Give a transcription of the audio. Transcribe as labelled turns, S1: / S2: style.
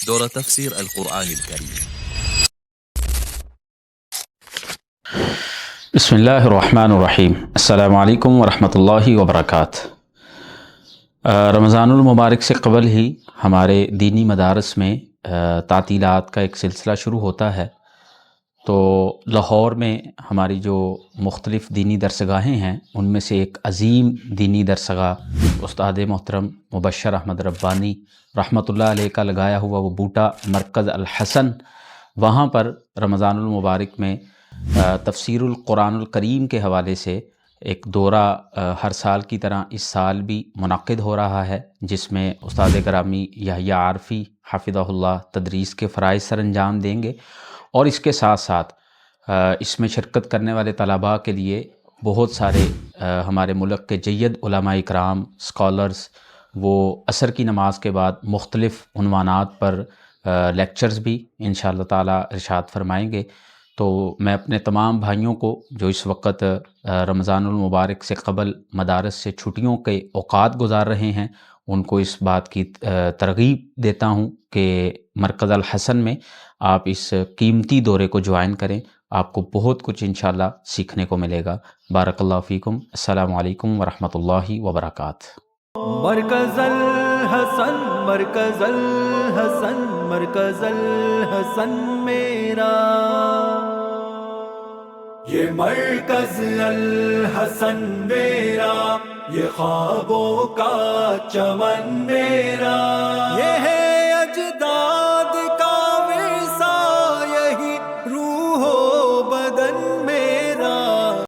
S1: دورة تفسير القرآن الكريم.
S2: بسم اللہ الرحمن الرحیم۔ السلام علیکم ورحمۃ اللہ وبرکاتہ۔ رمضان المبارک سے قبل ہی ہمارے دینی مدارس میں تعطیلات کا ایک سلسلہ شروع ہوتا ہے، تو لاہور میں ہماری جو مختلف دینی درسگاہیں ہیں ان میں سے ایک عظیم دینی درسگاہ استاد محترم مبشر احمد ربانی رحمۃ اللہ علیہ کا لگایا ہوا وہ بوٹا مرکز الحسن، وہاں پر رمضان المبارک میں تفسیر القرآن الکریم کے حوالے سے ایک دورہ ہر سال کی طرح اس سال بھی منعقد ہو رہا ہے، جس میں استاد گرامی یحییٰ عارفی حفظہ اللہ تدریس کے فرائض سر انجام دیں گے، اور اس کے ساتھ ساتھ اس میں شرکت کرنے والے طلباء کے لیے بہت سارے ہمارے ملک کے جید علماء اکرام اسکالرز وہ عصر کی نماز کے بعد مختلف عنوانات پر لیکچرز بھی انشاءاللہ تعالی ارشاد فرمائیں گے۔ تو میں اپنے تمام بھائیوں کو جو اس وقت رمضان المبارک سے قبل مدارس سے چھٹیوں کے اوقات گزار رہے ہیں ان کو اس بات کی ترغیب دیتا ہوں کہ مرکز الحسن میں آپ اس قیمتی دورے کو جوائن کریں، آپ کو بہت کچھ انشاءاللہ سیکھنے کو ملے گا۔ بارک اللہ فیکم۔ السلام علیکم ورحمۃ اللہ وبرکاتہ۔
S3: مرکز الحسن مرکز الحسن مرکز الحسن میرا، یہ مرکز الحسن میرا، یہ خوابوں کا چمن میرا، یہ ہے